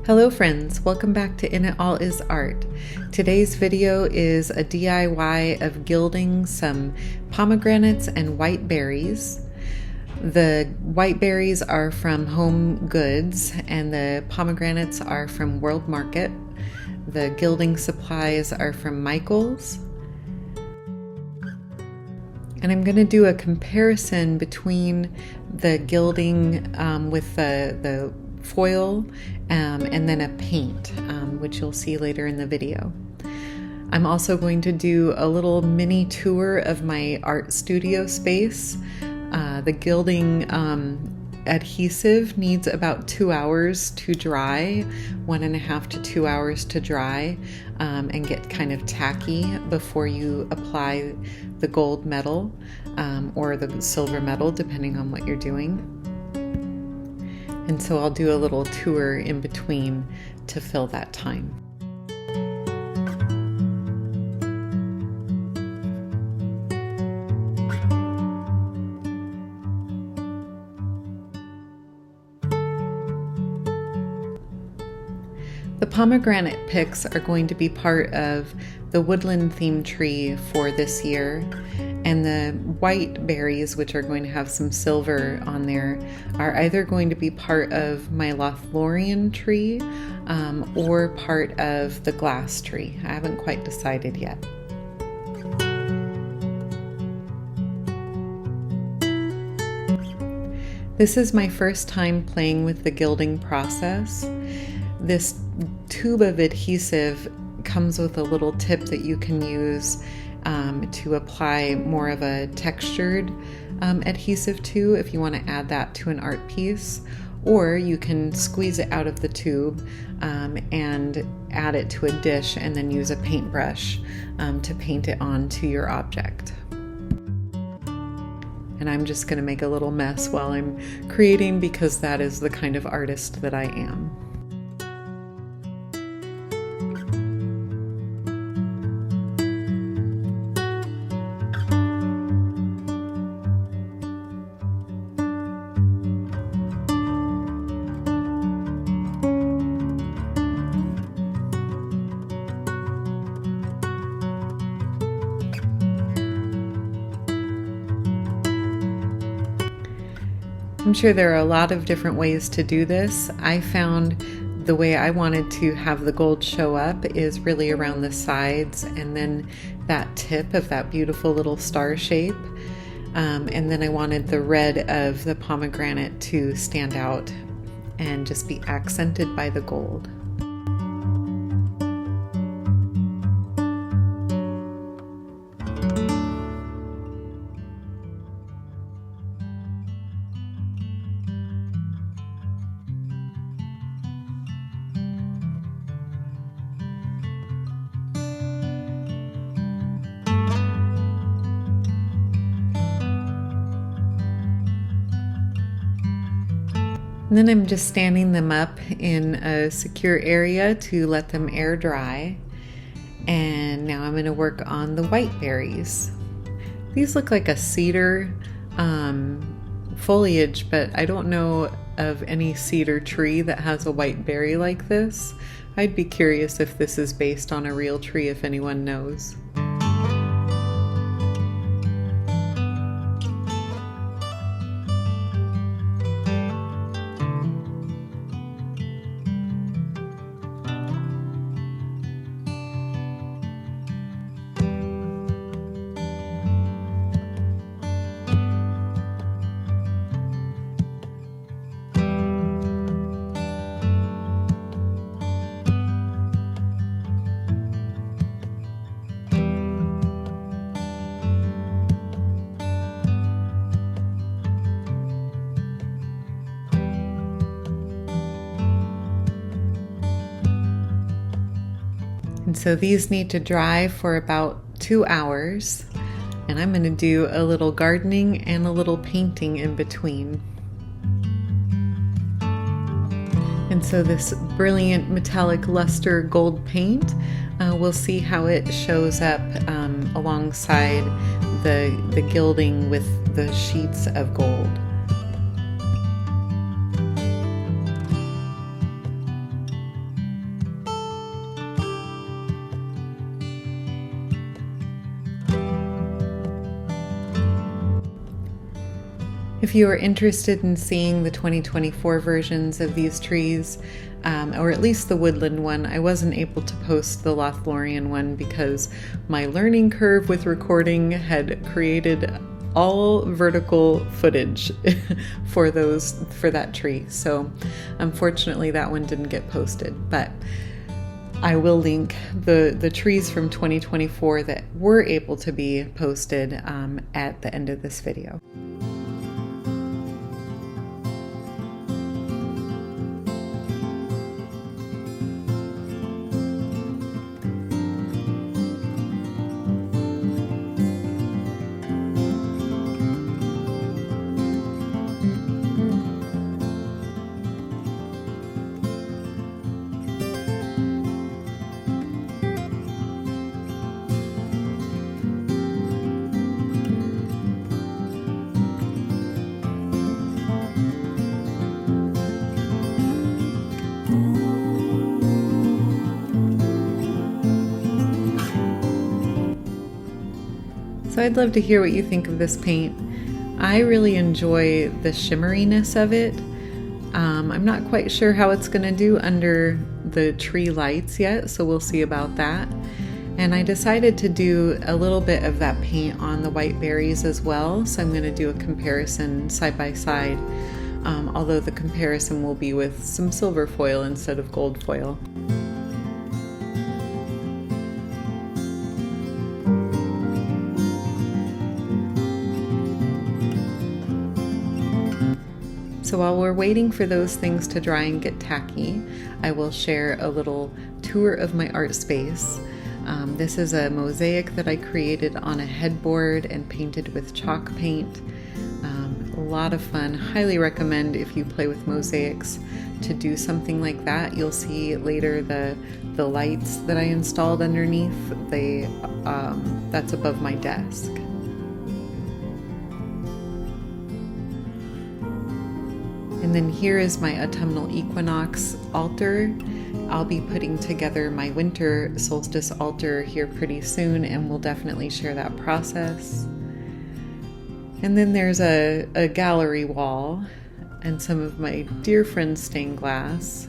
Hello friends, welcome back to In It All Is Art. Today's video is a DIY of gilding some pomegranates and white berries. The white berries are from Home Goods and the pomegranates are from World Market. The gilding supplies are from Michael's. And I'm going to do a comparison between the gilding with the foil and then a paint, which you'll see later in the video. I'm also going to do a little mini tour of my art studio space. The gilding adhesive needs about 2 hours to dry, 1.5 to 2 hours to dry, and get kind of tacky before you apply the gold metal or the silver metal, depending on what you're doing. And so I'll do a little tour in between to fill that time. The pomegranate picks are going to be part of the woodland theme tree for this year, and the white berries, which are going to have some silver on there, are either going to be part of my Lothlórien tree or part of the glass tree. I haven't quite decided yet. This is my first time playing with the gilding process. This tube of adhesive comes with a little tip that you can use to apply more of a textured adhesive to if you want to add that to an art piece, or you can squeeze it out of the tube and add it to a dish and then use a paintbrush to paint it onto your object. And I'm just going to make a little mess while I'm creating, because that is the kind of artist that I am. I'm sure there are a lot of different ways to do this. I found the way I wanted to have the gold show up is really around the sides and then that tip of that beautiful little star shape. And then I wanted the red of the pomegranate to stand out and just be accented by the gold. And then I'm just standing them up in a secure area to let them air dry. And now I'm going to work on the white berries. These look like a cedar foliage, but I don't know of any cedar tree that has a white berry like this. I'd be curious if this is based on a real tree, if anyone knows. And so these need to dry for about 2 hours, and I'm going to do a little gardening and a little painting in between. And so this brilliant metallic luster gold paint, we'll see how it shows up alongside the gilding with the sheets of gold. If you are interested in seeing the 2024 versions of these trees, or at least the woodland one, I wasn't able to post the Lothlórien one because my learning curve with recording had created all vertical footage for that tree. So unfortunately that one didn't get posted, but I will link the trees from 2024 that were able to be posted at the end of this video. So I'd love to hear what you think of this paint. I really enjoy the shimmeriness of it. I'm not quite sure how it's going to do under the tree lights yet, so we'll see about that. And I decided to do a little bit of that paint on the white berries as well, so I'm going to do a comparison side by side, although the comparison will be with some silver foil instead of gold foil. So while we're waiting for those things to dry and get tacky, I will share a little tour of my art space. This is a mosaic that I created on a headboard and painted with chalk paint. A lot of fun. Highly recommend if you play with mosaics to do something like that. You'll see later the lights that I installed underneath. That's above my desk. And then here is my autumnal equinox altar. I'll be putting together my winter solstice altar here pretty soon, and we'll definitely share that process. And then there's a gallery wall and some of my dear friend's stained glass.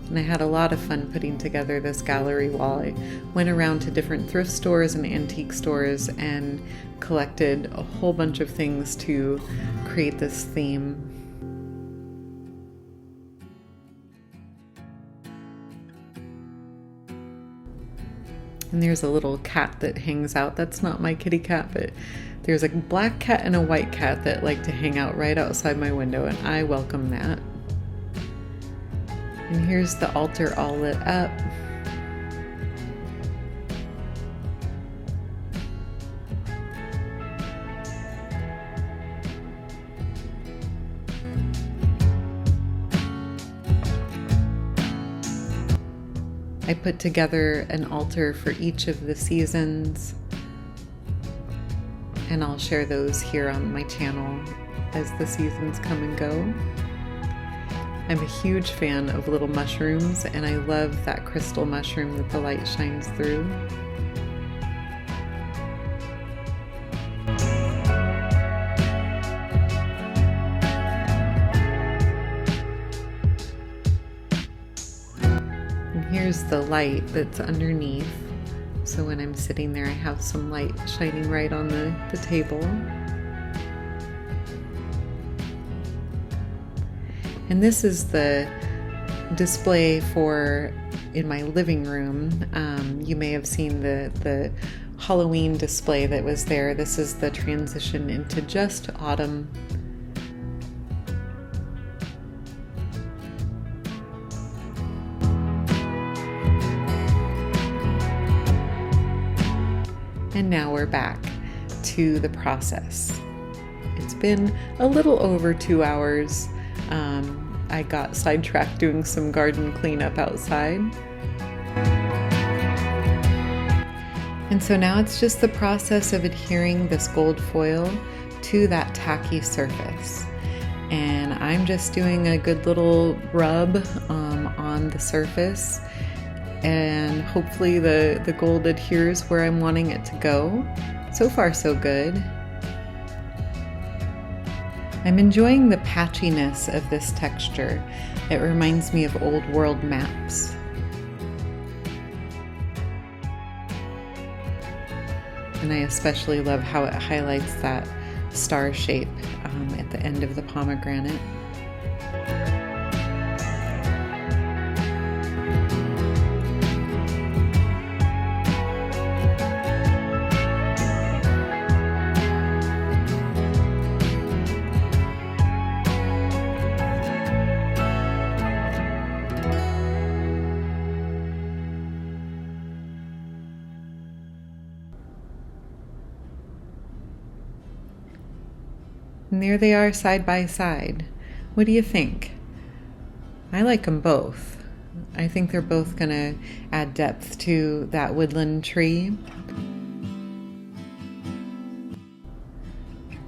And I had a lot of fun putting together this gallery wall. I went around to different thrift stores and antique stores and collected a whole bunch of things to create this theme. And there's a little cat that hangs out. That's not my kitty cat, but there's a black cat and a white cat that like to hang out right outside my window, and I welcome that. And here's the altar all lit up. I put together an altar for each of the seasons, and I'll share those here on my channel as the seasons come and go. I'm a huge fan of little mushrooms, and I love that crystal mushroom that the light shines through. And here's the light that's underneath. So when I'm sitting there, I have some light shining right on the table. And this is the display for in my living room. You may have seen the Halloween display that was there. This is the transition into just autumn. And now we're back to the process. It's been a little over 2 hours. I got sidetracked doing some garden cleanup outside. And so now it's just the process of adhering this gold foil to that tacky surface. And I'm just doing a good little rub on the surface, and hopefully the gold adheres where I'm wanting it to go. So far so good. I'm enjoying the patchiness of this texture. It reminds me of old world maps. And I especially love how it highlights that star shape at the end of the pomegranate. And there they are side by side. What do you think? I like them both. I think they're both going to add depth to that woodland tree.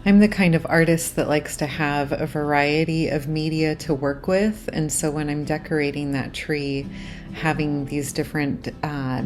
I'm the kind of artist that likes to have a variety of media to work with, and so when I'm decorating that tree, having these different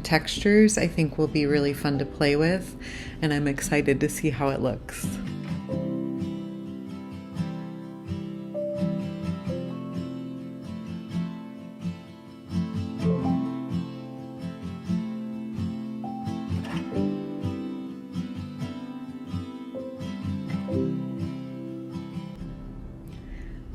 textures I think will be really fun to play with, and I'm excited to see how it looks.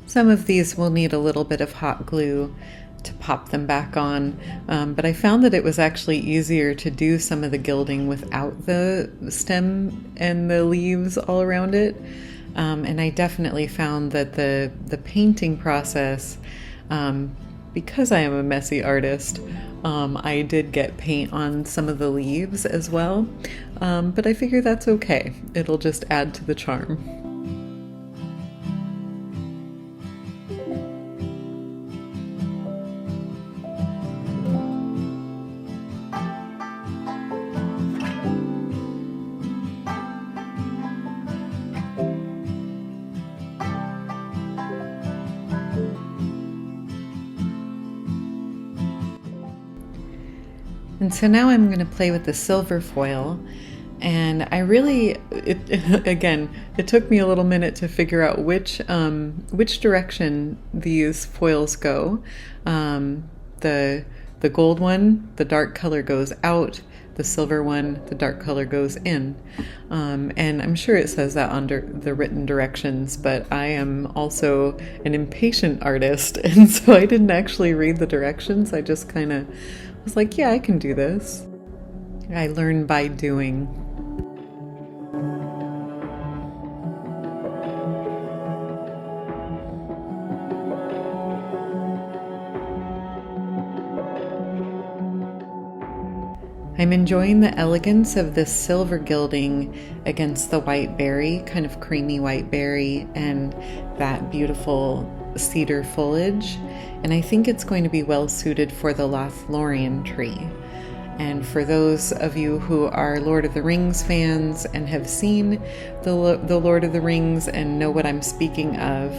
Some of these will need a little bit of hot glue to pop them back on, but I found that it was actually easier to do some of the gilding without the stem and the leaves all around it. And I definitely found that the painting process, because I am a messy artist, I did get paint on some of the leaves as well, but I figure that's okay. It'll just add to the charm. And so now I'm going to play with the silver foil, and I really, it took me a little minute to figure out which direction these foils go. The gold one, the dark color goes out. The silver one, the dark color goes in. And I'm sure it says that under the written directions, but I am also an impatient artist, and so I didn't actually read the directions. I just kind of was like, yeah, I can do this. I learn by doing. I'm enjoying the elegance of this silver gilding against the white berry, kind of creamy white berry, and that beautiful cedar foliage. And I think it's going to be well suited for the Lothlórien tree. And for those of you who are Lord of the Rings fans and have seen the Lord of the Rings and know what I'm speaking of,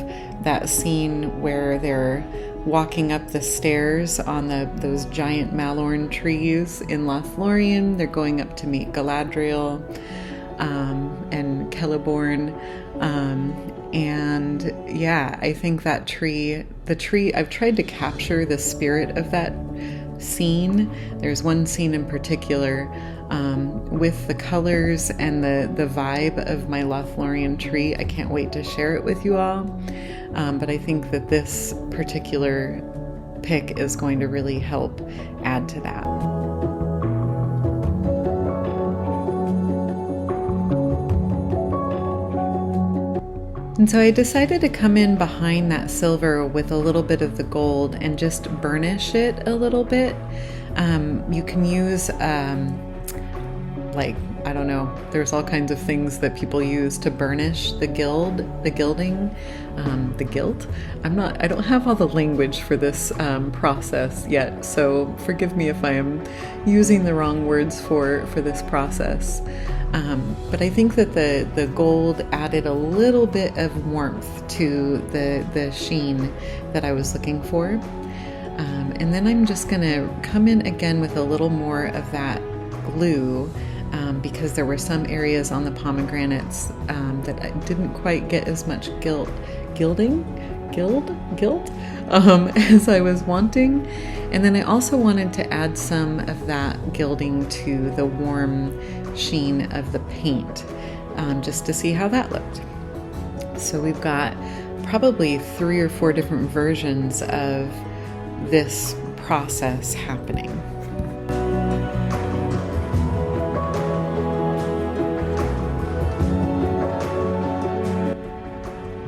that scene where they're walking up the stairs on those giant malorn trees in Lothlórien. They're going up to meet Galadriel and Celeborn. And yeah, I think that the tree, I've tried to capture the spirit of that scene. There's one scene in particular with the colors and the vibe of my Lothlórien tree. I can't wait to share it with you all. But I think that this particular pick is going to really help add to that. And so I decided to come in behind that silver with a little bit of the gold and just burnish it a little bit. You can use I don't know, there's all kinds of things that people use to burnish the gilding, the gilt. I don't have all the language for this process yet, so forgive me if I am using the wrong words for this process. But I think that the gold added a little bit of warmth to the sheen that I was looking for. And then I'm just gonna come in again with a little more of that glue because there were some areas on the pomegranates that I didn't quite get as much gilding as I was wanting. And then I also wanted to add some of that gilding to the warm sheen of the paint, just to see how that looked. So we've got probably 3 or 4 different versions of this process happening.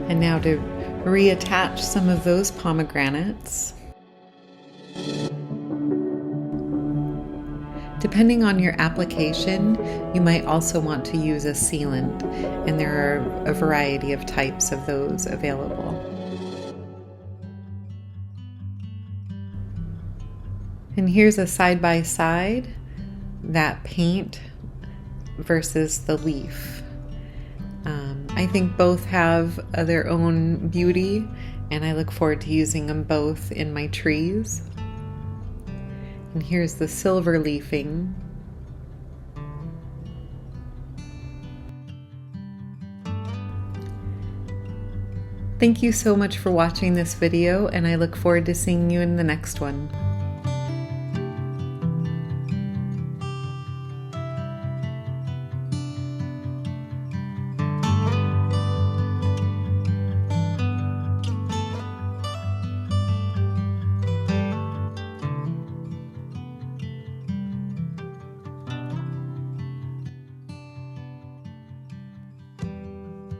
And now to reattach some of those pomegranates. Depending on your application, you might also want to use a sealant, and there are a variety of types of those available. And here's a side-by-side, that paint versus the leaf. I think both have their own beauty, and I look forward to using them both in my trees. And here's the silver leafing. Thank you so much for watching this video, and I look forward to seeing you in the next one.